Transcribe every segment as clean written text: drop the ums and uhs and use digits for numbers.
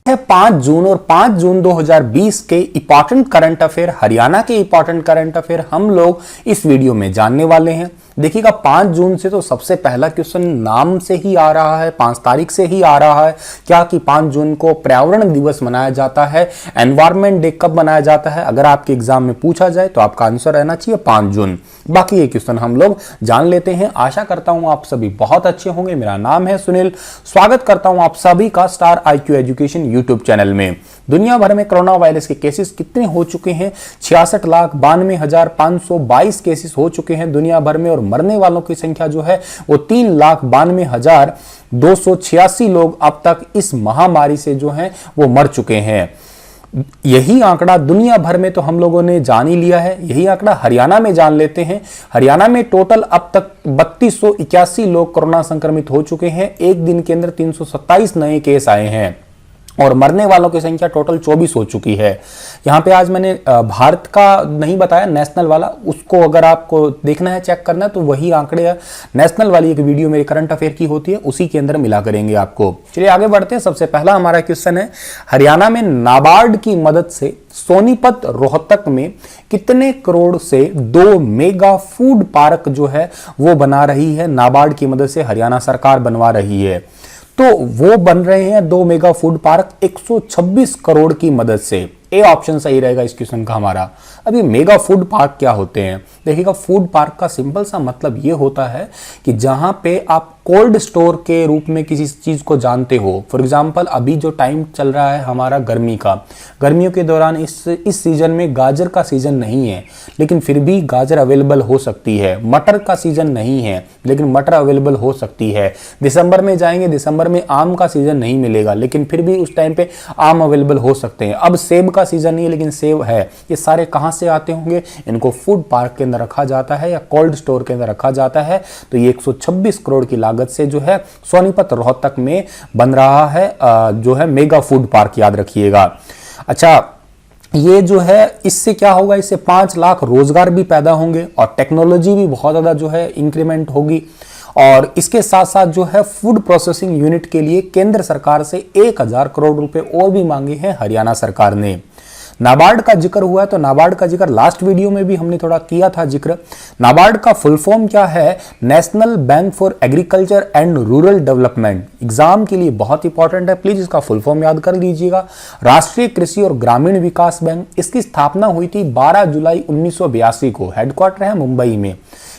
है 5 जून और 5 जून 2020 के इंपॉर्टेंट करंट अफेयर, हरियाणा के इंपॉर्टेंट करंट अफेयर हम लोग इस वीडियो में जानने वाले हैं। देखिएगा 5 जून से तो सबसे पहला क्वेश्चन नाम से ही आ रहा है, 5 तारीख से ही आ रहा है क्या कि 5 जून को पर्यावरण दिवस मनाया जाता है। एनवायरमेंट डे कब मनाया जाता है, अगर आपके एग्जाम में पूछा जाए तो आपका आंसर रहना चाहिए 5 जून। बाकी ये क्वेश्चन हम लोग जान लेते हैं। आशा करता हूं आप सभी बहुत अच्छे होंगे। मेरा नाम है सुनील, स्वागत करता हूं आप सभी का star IQ education YouTube channel में। दुनिया भर में कोरोना वायरस के केसेस कितने हो चुके हैं? 66,92,522 केसेस हो चुके हैं दुनिया भर में, और मरने वालों की संख्या जो है वो 3,92,286 लोग अब तक इस महामारी से जो है वो मर चुके हैं। यही आंकड़ा दुनिया भर में तो हम लोगों ने जान ही लिया है, यही आंकड़ा हरियाणा में जान लेते हैं। हरियाणा में टोटल अब तक 3281 लोग कोरोना संक्रमित हो चुके हैं। एक दिन के अंदर 327 नए केस आए हैं और मरने वालों की संख्या टोटल 24 हो चुकी है। यहाँ पे आज मैंने भारत का नहीं बताया, नेशनल वाला, उसको अगर आपको देखना है, चेक करना है तो वही आंकड़े नेशनल वाली एक वीडियो मेरे करंट अफेयर की होती है, उसी के अंदर मिला करेंगे आपको। चलिए आगे बढ़ते हैं। सबसे पहला हमारा क्वेश्चन है, हरियाणा में नाबार्ड की मदद से सोनीपत रोहतक में कितने करोड़ से 2 मेगा फूड पार्क जो है वो बना रही है? नाबार्ड की मदद से हरियाणा सरकार बनवा रही है, तो वो बन रहे हैं 2 मेगा फूड पार्क 126 करोड़ की मदद से। ए ऑप्शन सही रहेगा इस क्वेश्चन का हमारा। अभी मेगा फूड पार्क क्या होते हैं? देखिएगा, फूड पार्क का सिंपल सा मतलब ये होता है कि जहां पे आप कोल्ड स्टोर के रूप में किसी चीज को जानते हो। फॉर एग्जांपल अभी जो टाइम चल रहा है हमारा गर्मी का, गर्मियों के दौरान इस सीजन में गाजर का सीजन नहीं है, लेकिन फिर भी गाजर अवेलेबल हो सकती है। मटर का सीजन नहीं है, लेकिन मटर अवेलेबल हो सकती है। दिसंबर में जाएंगे, दिसंबर में आम का सीजन नहीं मिलेगा, लेकिन फिर भी उस टाइम पे आम अवेलेबल हो सकते हैं। अब सेब का सीजन नहीं है, लेकिन सेब है। ये सारे कहां से आते होंगे? इनको फूड पार्क के अंदर रखा जाता है या कोल्ड स्टोर के अंदर रखा जाता है। तो ये 126 करोड़ की लागत से जो है सोनीपत रोहतक में बन रहा है जो है मेगा फूड पार्क, याद रखिएगा। अच्छा, ये जो है इससे क्या होगा? इससे 5 लाख रोजगार भी पैदा होंगे और टेक्नोलॉजी भी बहुत ज्यादा जो है इंक्रीमेंट होगी। और इसके साथ साथ जो है फूड प्रोसेसिंग यूनिट के लिए केंद्र सरकार से 1000 करोड़ रुपए और भी मांगे हैं हरियाणा सरकार ने। नाबार्ड का जिक्र हुआ है, तो नाबार्ड का जिक्र लास्ट वीडियो में भी हमने थोड़ा किया था जिक्र। नाबार्ड का फुल फॉर्म क्या है? National bank for agriculture and rural development. Exam के लिए बहुत इंपॉर्टेंट है, प्लीज इसका फुल फॉर्म याद कर लीजिएगा। राष्ट्रीय कृषि और ग्रामीण विकास बैंक। इसकी स्थापना हुई थी 12 जुलाई 1982 को। हेडक्वार्टर है मुंबई में।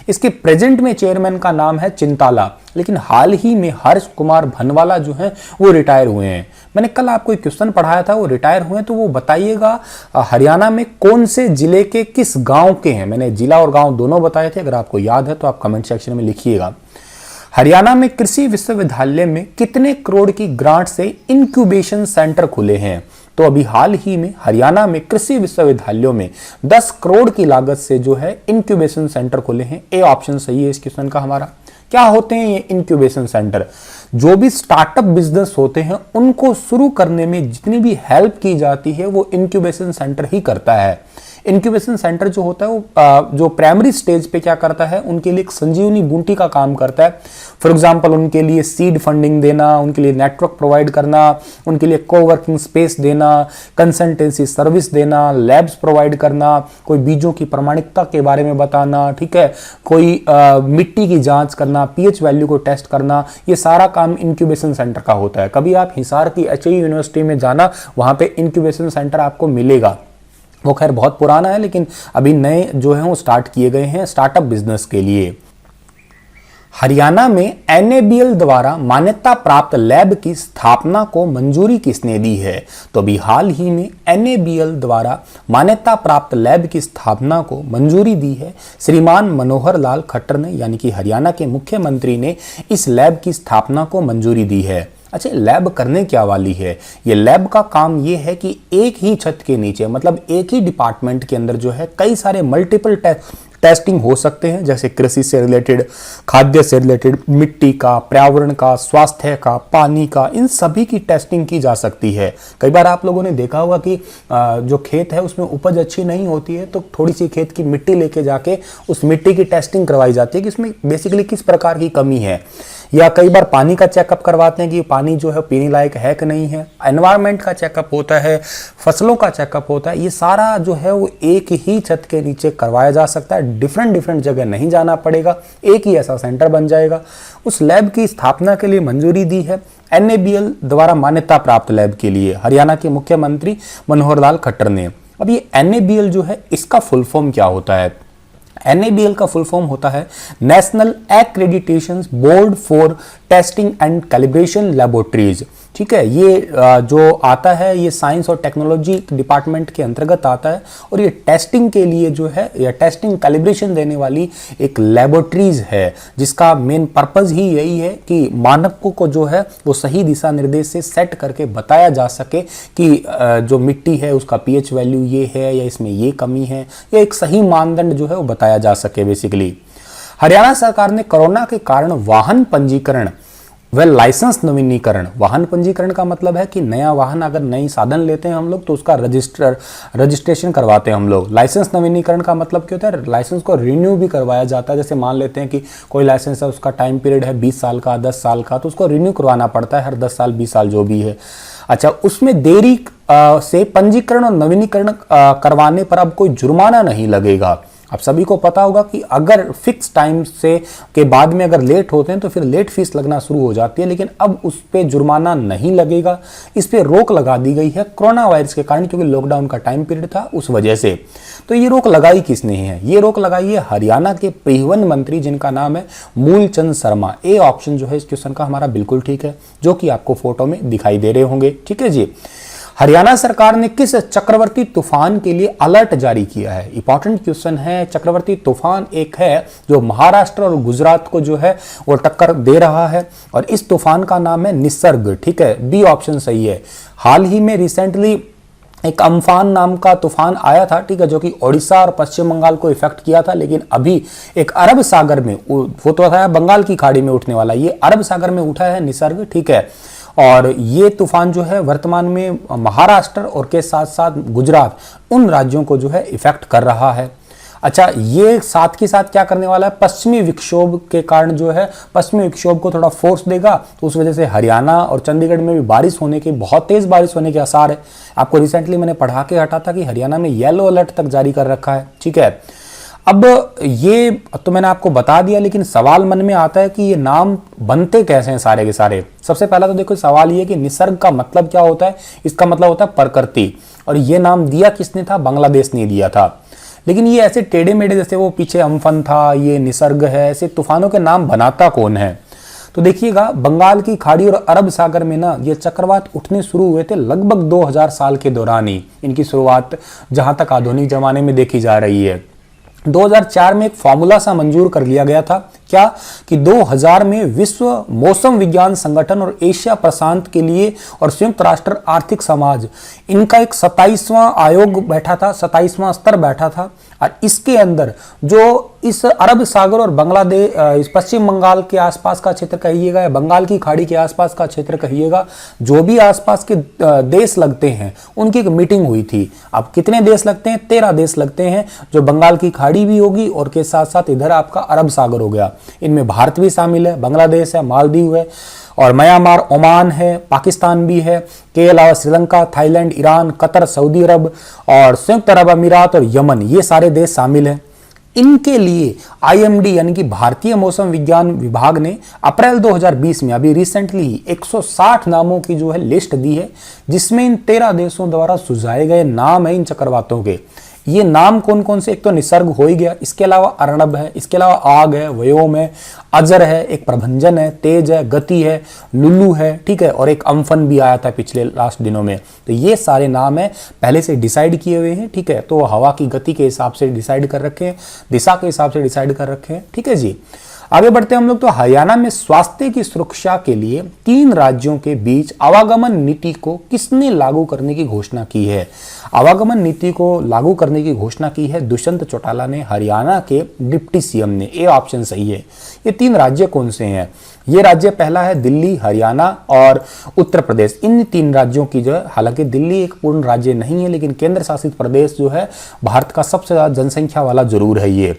इसके प्रेजेंट में चेयरमैन का नाम है चिंताला, लेकिन हाल ही में हर्ष कुमार भनवाला जो हैं वो रिटायर हुए हैं। मैंने कल आपको एक क्वेश्चन पढ़ाया था, वो रिटायर हुए हैं, तो वो बताइएगा हरियाणा में कौन से जिले के किस गांव के हैं। मैंने जिला और गांव दोनों बताए थे, अगर आपको याद है तो आप कमेंट सेक्शन में लिखिएगा। हरियाणा में कृषि विश्वविद्यालय में कितने करोड़ की ग्रांट से इंक्यूबेशन सेंटर खुले हैं? तो अभी हाल ही में हरियाणा में कृषि विश्वविद्यालयों में 10 करोड़ की लागत से जो है इंक्यूबेशन सेंटर खुले हैं। ए ऑप्शन सही है इस क्वेश्चन का हमारा। क्या होते हैं ये इंक्यूबेशन सेंटर? जो भी स्टार्टअप बिजनेस होते हैं उनको शुरू करने में जितनी भी हेल्प की जाती है वो इंक्यूबेशन सेंटर ही करता है। इंक्यूबेशन सेंटर जो होता है वो जो प्राइमरी स्टेज पे क्या करता है, उनके लिए एक संजीवनी बूटी का काम करता है। फॉर एग्जांपल उनके लिए सीड फंडिंग देना, उनके लिए नेटवर्क प्रोवाइड करना, उनके लिए कोवर्किंग स्पेस देना, कंसल्टेंसी सर्विस देना, लैब्स प्रोवाइड करना, कोई बीजों की प्रामाणिकता के बारे में बताना, ठीक है, कोई मिट्टी की जांच करना, pH वैल्यू को टेस्ट करना, ये सारा काम इंक्यूबेशन सेंटर का होता है। कभी आप हिसार की HE यूनिवर्सिटी में जाना, वहां पे इंक्यूबेशन सेंटर आपको मिलेगा। वो खैर बहुत पुराना है, लेकिन अभी नए जो है वो स्टार्ट किए गए हैं स्टार्टअप बिजनेस के लिए। हरियाणा में NABL द्वारा मान्यता प्राप्त लैब की स्थापना को मंजूरी किसने दी है? तो अभी हाल ही में NABL द्वारा मान्यता प्राप्त लैब की स्थापना को मंजूरी दी है श्रीमान मनोहर लाल खट्टर ने, यानी कि हरियाणा के मुख्यमंत्री ने इस लैब की स्थापना को मंजूरी दी है। अच्छा, लैब करने क्या वाली है? ये लैब का काम ये है कि एक ही छत के नीचे, मतलब एक ही डिपार्टमेंट के अंदर जो है कई सारे मल्टीपल टेस्टिंग हो सकते हैं, जैसे कृषि से रिलेटेड, खाद्य से रिलेटेड, मिट्टी का, पर्यावरण का, स्वास्थ्य का, पानी का, इन सभी की टेस्टिंग की जा सकती है। कई बार आप लोगों ने देखा होगा कि जो खेत है उसमें उपज अच्छी नहीं होती है, तो थोड़ी सी खेत की मिट्टी लेके जाके उस मिट्टी की टेस्टिंग करवाई जाती है कि इसमें बेसिकली किस प्रकार की कमी है। या कई बार पानी का चेकअप करवाते हैं कि पानी जो है पीने लायक है कि नहीं है। एनवायरनमेंट का चेकअप होता है, फसलों का चेकअप होता है। ये सारा जो है वो एक ही छत के नीचे करवाया जा सकता है, डिफरेंट जगह नहीं जाना पड़ेगा, एक ही ऐसा सेंटर बन जाएगा। उस लैब की स्थापना के लिए मंजूरी दी है NABL द्वारा मान्यता प्राप्त लैब के लिए हरियाणा के मुख्यमंत्री मनोहर लाल खट्टर ने। अब ये NABL जो है इसका फुल फॉर्म क्या होता है? NABL का फुल फॉर्म होता है national accreditation board for testing and calibration laboratories. ठीक है, ये जो आता है ये साइंस और टेक्नोलॉजी डिपार्टमेंट के अंतर्गत आता है और ये टेस्टिंग के लिए जो है या टेस्टिंग कैलिब्रेशन देने वाली एक लैबोरेटरीज है, जिसका मेन पर्पस ही यही है कि मानकों को जो है वो सही दिशा निर्देश से सेट करके बताया जा सके कि जो मिट्टी है उसका pH वैल्यू ये है या इसमें ये कमी है, या एक सही मानदंड जो है वो बताया जा सके बेसिकली। हरियाणा सरकार ने कोरोना के कारण वाहन पंजीकरण व लाइसेंस नवीनीकरण, वाहन पंजीकरण का मतलब है कि नया वाहन अगर नई साधन लेते हैं हम लोग तो उसका रजिस्ट्रेशन करवाते हैं हम लोग। लाइसेंस नवीनीकरण का मतलब क्या होता है? लाइसेंस को रिन्यू भी करवाया जाता है। जैसे मान लेते हैं कि कोई लाइसेंस है, उसका टाइम पीरियड है 20 साल का, 10 साल का, तो उसको रिन्यू करवाना पड़ता है हर 10 साल 20 साल जो भी है। अच्छा, उसमें देरी से पंजीकरण और नवीनीकरण करवाने पर अब कोई जुर्माना नहीं लगेगा। आप सभी को पता होगा कि अगर फिक्स टाइम से के बाद में अगर लेट होते हैं तो फिर लेट फीस लगना शुरू हो जाती है, लेकिन अब उस पे जुर्माना नहीं लगेगा। इस पे रोक लगा दी गई है कोरोना वायरस के कारण, क्योंकि लॉकडाउन का टाइम पीरियड था उस वजह से। तो ये रोक लगाई किसने है? ये रोक लगाई है हरियाणा के परिवहन मंत्री, जिनका नाम है मूलचंद शर्मा। ए ऑप्शन जो है इस क्वेश्चन का हमारा बिल्कुल ठीक है, जो कि आपको फोटो में दिखाई दे रहे होंगे। ठीक है जी। हरियाणा सरकार ने किस चक्रवर्ती तूफान के लिए अलर्ट जारी किया है? इंपॉर्टेंट क्वेश्चन है। चक्रवर्ती तूफान एक है जो महाराष्ट्र और गुजरात को जो है वो टक्कर दे रहा है और इस तूफान का नाम है निसर्ग। ठीक है, बी ऑप्शन सही है। हाल ही में रिसेंटली एक अम्फान नाम का तूफान आया था, ठीक है, जो कि ओडिशा और पश्चिम बंगाल को इफेक्ट किया था, लेकिन अभी एक अरब सागर में, वो तो था बंगाल की खाड़ी में उठने वाला, ये अरब सागर में उठा है निसर्ग। ठीक है, और ये तूफान जो है वर्तमान में महाराष्ट्र और के साथ साथ गुजरात, उन राज्यों को जो है इफेक्ट कर रहा है। अच्छा, ये साथ के साथ क्या करने वाला है? पश्चिमी विक्षोभ के कारण जो है पश्चिमी विक्षोभ को थोड़ा फोर्स देगा, तो उस वजह से हरियाणा और चंडीगढ़ में भी बारिश होने के, बहुत तेज बारिश होने के आसार है। आपको रिसेंटली मैंने पढ़ा के हटा था कि हरियाणा में येलो अलर्ट तक जारी कर रखा है। ठीक है, अब ये तो मैंने आपको बता दिया, लेकिन सवाल मन में आता है कि ये नाम बनते कैसे हैं सारे के सारे। सबसे पहला तो देखो सवाल ये कि निसर्ग का मतलब क्या होता है? इसका मतलब होता है प्रकृति, और ये नाम दिया किसने था? बांग्लादेश ने दिया था। लेकिन ये ऐसे टेढ़े मेढ़े, जैसे वो पीछे अम्फन था, ये निसर्ग है, ऐसे तूफानों के नाम बनाता कौन है? तो देखिएगा, बंगाल की खाड़ी और अरब सागर में ना ये चक्रवात उठने शुरू हुए थे लगभग 2000 साल के दौरान ही। इनकी शुरुआत जहां तक आधुनिक जमाने में देखी जा रही है। 2004 में एक फॉर्मूला सा मंजूर कर लिया गया था, क्या कि 2000 में विश्व मौसम विज्ञान संगठन और एशिया प्रशांत के लिए और संयुक्त राष्ट्र आर्थिक समाज, इनका एक 27वां आयोग बैठा था, 27वां स्तर बैठा था, और इसके अंदर जो इस अरब सागर और बांग्लादेश, इस पश्चिम बंगाल के आसपास का क्षेत्र कहिएगा या बंगाल की खाड़ी के आसपास का क्षेत्र कहिएगा, जो भी आसपास के देश लगते हैं उनकी एक मीटिंग हुई थी। अब कितने देश लगते हैं? 13 देश लगते हैं, जो बंगाल की खाड़ी भी होगी और के साथ साथ इधर आपका अरब सागर हो गया। इनमें भारत भी शामिल है, बांग्लादेश है, मालदीव है, और म्यांमार, ओमान है, पाकिस्तान भी है, के अलावा Sri Lanka, Thailand, Iran, Qatar, Saudi Arab और संयुक्त अरब अमीरात और यमन, ये सारे देश शामिल हैं। इनके लिए IMD यानी कि भारतीय मौसम विज्ञान विभाग ने अप्रैल 2020 में अभी रिसेंटली 160 नामों की जो है लिस्ट दी है, जिसमें इन 13 देशों द्वारा सुझाए गए नाम है इन चक्रवातों के। ये नाम कौन कौन से? एक तो निसर्ग हो ही गया, इसके अलावा अर्णब है, इसके अलावा आग है, व्योम है, अजर है, एक प्रभंजन है, तेज है, गति है, लुल्लू है, ठीक है, और एक अम्फन भी आया था पिछले लास्ट दिनों में। तो ये सारे नाम है पहले से डिसाइड किए हुए हैं। ठीक है, तो हवा की गति के हिसाब से डिसाइड कर रखे हैं, दिशा के हिसाब से डिसाइड कर रखे हैं। ठीक है जी, आगे बढ़ते हैं हम लोग। तो हरियाणा में स्वास्थ्य की सुरक्षा के लिए 3 राज्यों के बीच आवागमन नीति को किसने लागू करने की घोषणा की है? आवागमन नीति को लागू करने की घोषणा की है दुष्यंत चौटाला ने, हरियाणा के डिप्टी CM ने। ए ऑप्शन सही है। ये 3 राज्य कौन से हैं? ये राज्य पहला है दिल्ली, हरियाणा और उत्तर प्रदेश। इन 3 राज्यों की जो है, हालांकि दिल्ली एक पूर्ण राज्य नहीं है, लेकिन केंद्र शासित प्रदेश जो है भारत का सबसे ज्यादा जनसंख्या वाला जरूर है ये।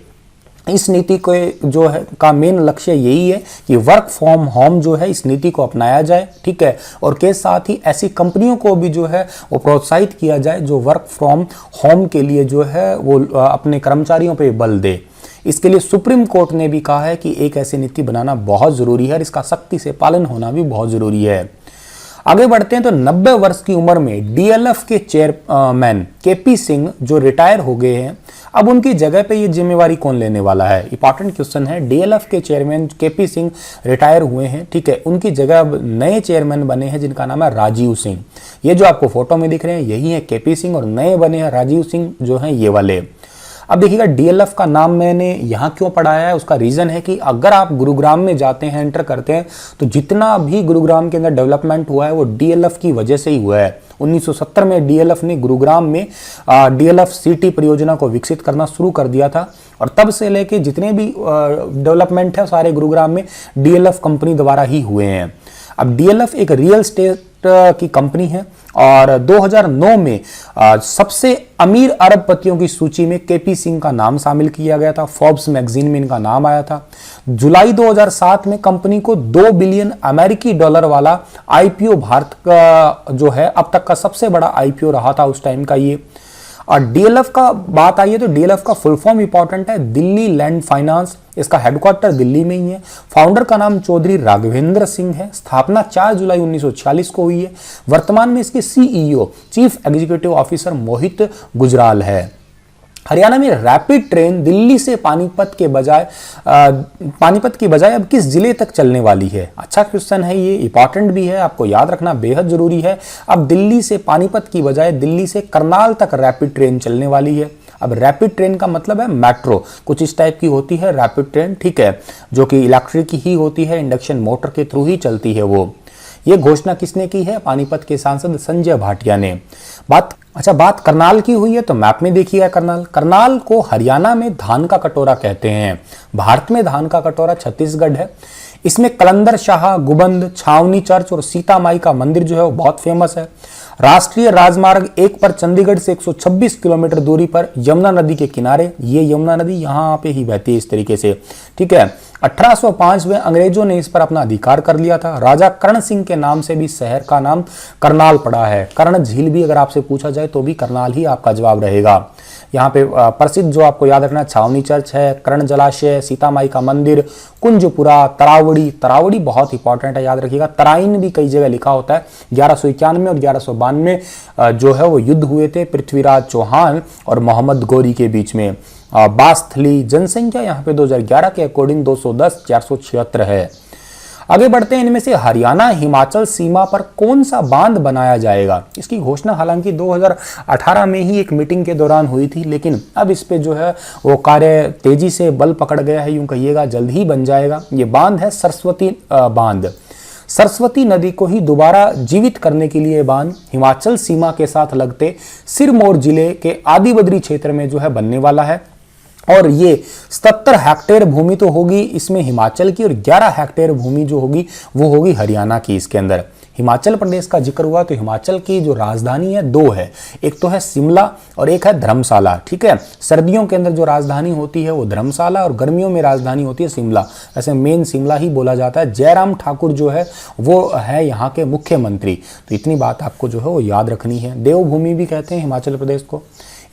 इस नीति को जो है का मेन लक्ष्य यही है कि वर्क फ्रॉम होम जो है इस नीति को अपनाया जाए, ठीक है, और के साथ ही ऐसी कंपनियों को भी जो है वो प्रोत्साहित किया जाए जो वर्क फ्रॉम होम के लिए जो है वो अपने कर्मचारियों पे बल दे। इसके लिए सुप्रीम कोर्ट ने भी कहा है कि एक ऐसी नीति बनाना बहुत जरूरी है और इसका सख्ती से पालन होना भी बहुत जरूरी है। आगे बढ़ते हैं तो 90 वर्ष की उम्र में डीएलएफ के चेयरमैन केपी सिंह जो रिटायर हो गए हैं, अब उनकी जगह पे ये जिम्मेवारी कौन लेने वाला है? इंपॉर्टेंट क्वेश्चन है। डीएलएफ के चेयरमैन केपी सिंह रिटायर हुए हैं, ठीक है, उनकी जगह अब नए चेयरमैन बने हैं जिनका नाम है राजीव सिंह। ये जो आपको फोटो में दिख रहे हैं यही है केपी सिंह और नए बने हैं राजीव सिंह जो हैं ये वाले। अब देखिएगा डीएलएफ का नाम मैंने यहाँ क्यों पढ़ाया है, उसका रीज़न है कि अगर आप गुरुग्राम में जाते हैं, एंटर करते हैं, तो जितना भी गुरुग्राम के अंदर डेवलपमेंट हुआ है वो डीएलएफ की वजह से ही हुआ है। 1970 में डीएलएफ ने गुरुग्राम में डीएलएफ सिटी परियोजना को विकसित करना शुरू कर दिया था और तब से लेके जितने भी डेवलपमेंट है सारे गुरुग्राम में डीएलएफ कंपनी द्वारा ही हुए हैं। अब डीएलएफ एक रियल एस्टेट की कंपनी है और 2009 में सबसे अमीर अरबपतियों की सूची में केपी सिंह का नाम शामिल किया गया था। फोर्ब्स मैगजीन में इनका नाम आया था। जुलाई 2007 में कंपनी को 2 बिलियन अमेरिकी डॉलर वाला आईपीओ, भारत का जो है अब तक का सबसे बड़ा आईपीओ रहा था उस टाइम का ये। और डीएलएफ का बात आई है तो डीएलएफ का फुल फॉर्म इंपॉर्टेंट है, दिल्ली लैंड फाइनेंस। इसका हेडक्वार्टर दिल्ली में ही है। फाउंडर का नाम चौधरी राघवेंद्र सिंह है। स्थापना 4 जुलाई 1946 को हुई है। वर्तमान में इसके सीईओ चीफ एग्जीक्यूटिव ऑफिसर मोहित गुजराल है। हरियाणा में रैपिड ट्रेन दिल्ली से पानीपत के बजाय अब किस जिले तक चलने वाली है? अच्छा क्वेश्चन है, ये इंपॉर्टेंट भी है, आपको याद रखना बेहद जरूरी है। अब दिल्ली से पानीपत की बजाय दिल्ली से करनाल तक रैपिड ट्रेन चलने वाली है। अब रैपिड ट्रेन का मतलब है मेट्रो, कुछ इस टाइप की होती है रैपिड ट्रेन, ठीक है, जो कि इलेक्ट्रिक ही होती है, इंडक्शन मोटर के थ्रू ही चलती है वो। ये घोषणा किसने की है? पानीपत के सांसद संजय भाटिया ने। बात करनाल की हुई है तो मैप में देखिए करनाल को हरियाणा में धान का कटोरा कहते हैं। भारत में धान का कटोरा छत्तीसगढ़ है। इसमें कलंदर शाह, गुबंद, छावनी चर्च और सीता माई का मंदिर जो है वो बहुत फेमस है। राष्ट्रीय राजमार्ग 1 पर चंडीगढ़ से 126 किलोमीटर दूरी पर यमुना नदी के किनारे, ये यमुना नदी यहाँ पे ही बहती है इस तरीके से, ठीक है। 1805 में अंग्रेजों ने इस पर अपना अधिकार कर लिया था। राजा कर्ण सिंह के नाम से भी शहर का नाम करनाल पड़ा है। कर्ण झील भी अगर आपसे पूछा जाए तो भी करनाल ही आपका जवाब रहेगा। यहाँ पे प्रसिद्ध जो आपको याद रखना छावनी चर्च है, कर्ण जलाशय, सीता माई का मंदिर, कुंजपुरा, तरावड़ी बहुत इंपॉर्टेंट है, याद रखिएगा। तराइन भी कई जगह लिखा होता है। 1191 और 1192 जो है वो युद्ध हुए थे पृथ्वीराज चौहान और मोहम्मद गौरी के बीच में। बास्थली, जनसंख्या यहाँ पे 2011 के अकॉर्डिंग 210, 476 है। आगे बढ़ते हैं, इनमें से हरियाणा हिमाचल सीमा पर कौन सा बांध बनाया जाएगा? इसकी घोषणा हालांकि 2018 में ही एक मीटिंग के दौरान हुई थी, लेकिन अब इस पे जो है वो कार्य तेजी से बल पकड़ गया है, यूं कहिएगा जल्द ही बन जाएगा। ये बांध है सरस्वती बांध। सरस्वती नदी को ही दोबारा जीवित करने के लिए बांध हिमाचल सीमा के साथ लगते सिरमौर जिले के आदिबद्री क्षेत्र में जो है बनने वाला है। और ये 77 हेक्टेयर भूमि तो होगी इसमें हिमाचल की और 11 हेक्टेयर भूमि जो होगी वो होगी हरियाणा की। इसके अंदर हिमाचल प्रदेश का जिक्र हुआ तो हिमाचल की जो राजधानी है 2 है, एक तो है शिमला और एक है धर्मशाला, ठीक है। सर्दियों के अंदर जो राजधानी होती है वो धर्मशाला और गर्मियों में राजधानी होती है शिमला। ऐसे मेन शिमला ही बोला जाता है। जयराम ठाकुर जो है वो है यहाँ के मुख्यमंत्री। तो इतनी बात आपको जो है वो याद रखनी है। देवभूमि भी कहते हैं हिमाचल प्रदेश को।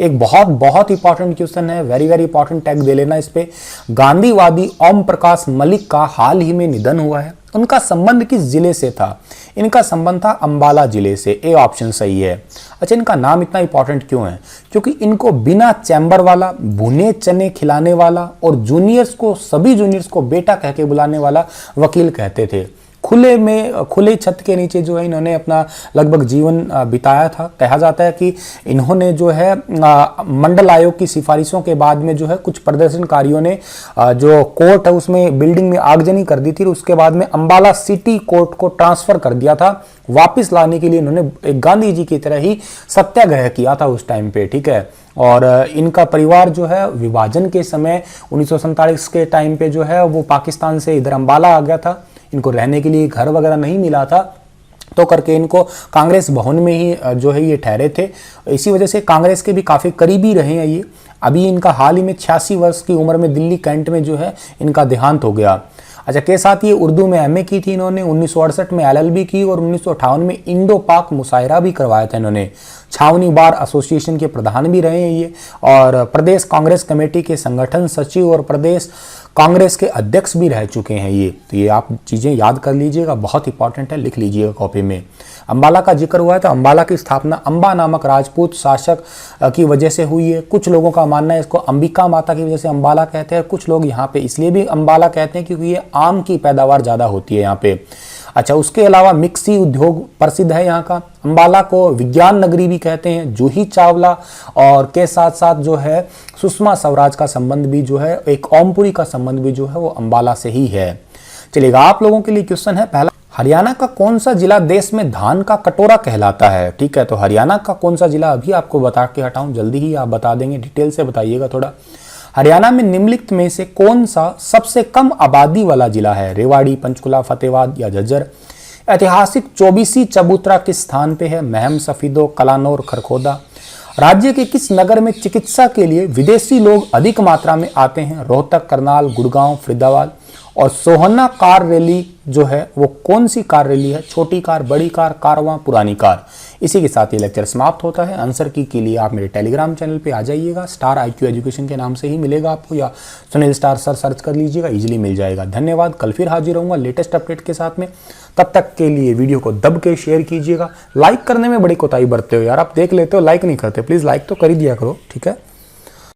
एक बहुत इंपॉर्टेंट क्वेश्चन है, वेरी इंपॉर्टेंट, टैग दे लेना इस पे। गांधीवादी ओम प्रकाश मलिक का हाल ही में निधन हुआ है। उनका संबंध किस जिले से था? इनका संबंध था अंबाला जिले से। ए ऑप्शन सही है। अच्छा, इनका नाम इतना इंपॉर्टेंट क्यों है? क्योंकि इनको बिना चैम्बर वाला, भुने चने खिलाने वाला और सभी जूनियर्स को बेटा कह के बुलाने वाला वकील कहते थे। खुले छत के नीचे जो है इन्होंने अपना लगभग जीवन बिताया था। कहा जाता है कि इन्होंने जो है मंडल आयोग की सिफारिशों के बाद में जो है कुछ प्रदर्शनकारियों ने जो कोर्ट है उसमें बिल्डिंग में आगजनी कर दी थी। उसके बाद में अंबाला सिटी कोर्ट को ट्रांसफर कर दिया था। वापस लाने के लिए इन्होंने एक गांधी जी की तरह ही सत्याग्रह किया था उस टाइम पे, ठीक है। और इनका परिवार जो है विभाजन के समय 1947 के टाइम पे जो है वो पाकिस्तान से इधर अंबाला आ गया था। इनको रहने के लिए घर वगैरह नहीं मिला था, तो करके इनको कांग्रेस भवन में ही जो है ये ठहरे थे। इसी वजह से कांग्रेस के भी काफ़ी करीबी रहे हैं ये। अभी इनका हाल ही में 86 वर्ष की उम्र में दिल्ली कैंट में जो है इनका देहांत हो गया। अच्छा, के साथ ये उर्दू में एमए की थी इन्होंने, 1968 में एलएलबी की और 1958 में इंडो पाक मुशायरा भी करवाया था इन्होंने। छावनी बार एसोसिएशन के प्रधान भी रहे हैं ये, और प्रदेश कांग्रेस कमेटी के संगठन सचिव और प्रदेश कांग्रेस के अध्यक्ष भी रह चुके हैं ये। तो ये आप चीज़ें याद कर लीजिएगा, बहुत इंपॉर्टेंट है, लिख लीजिएगा कॉपी में। अंबाला का जिक्र हुआ है तो अंबाला की स्थापना अंबा नामक राजपूत शासक की वजह से हुई है। कुछ लोगों का मानना है इसको अंबिका माता की वजह से अंबाला कहते हैं, कुछ लोग यहाँ पे इसलिए भी अंबाला कहते हैं क्योंकि ये आम की पैदावार ज़्यादा होती है यहाँ पे। अच्छा, उसके अलावा मिक्सी उद्योग प्रसिद्ध है यहाँ का। अंबाला को विज्ञान नगरी भी कहते हैं। जूही चावला और के साथ साथ जो है सुषमा स्वराज का संबंध भी जो है, एक ओमपुरी का संबंध भी जो है वो अंबाला से ही है। चलिएगा, आप लोगों के लिए क्वेश्चन है पहला, हरियाणा का कौन सा जिला देश में धान का कटोरा कहलाता है? ठीक है, तो हरियाणा का कौन सा जिला अभी आपको बता के हटाऊं, जल्दी ही आप बता देंगे, डिटेल से बताइएगा थोड़ा। हरियाणा में निम्नलिखित में से कौन सा सबसे कम आबादी वाला जिला है? रेवाड़ी, पंचकुला, फतेहाबाद या झज्जर? ऐतिहासिक चौबीसी चबूतरा किस स्थान पे है? महम, सफीदो, कलानौर, खरखोदा? राज्य के किस नगर में चिकित्सा के लिए विदेशी लोग अधिक मात्रा में आते हैं? रोहतक, करनाल, गुड़गांव, फरीदाबाद? और सोहना कार रैली जो है वो कौन सी कार रैली है? छोटी कार, बड़ी कार, कारवां, पुरानी कार? इसी के साथ ये लेक्चर समाप्त होता है। आंसर की के लिए आप मेरे टेलीग्राम चैनल पे आ जाइएगा, स्टार IQ एजुकेशन के नाम से ही मिलेगा आपको, या सुनील स्टार सर सर्च कर लीजिएगा, इजीली मिल जाएगा। धन्यवाद, कल फिर हाजिर रहूंगा लेटेस्ट अपडेट के साथ में। तब तक के लिए वीडियो को दब के शेयर कीजिएगा। लाइक करने में बड़ी कोताही बरतते हो यार, आप देख लेते हो लाइक नहीं करते, प्लीज लाइक तो कर ही दिया करो, ठीक है।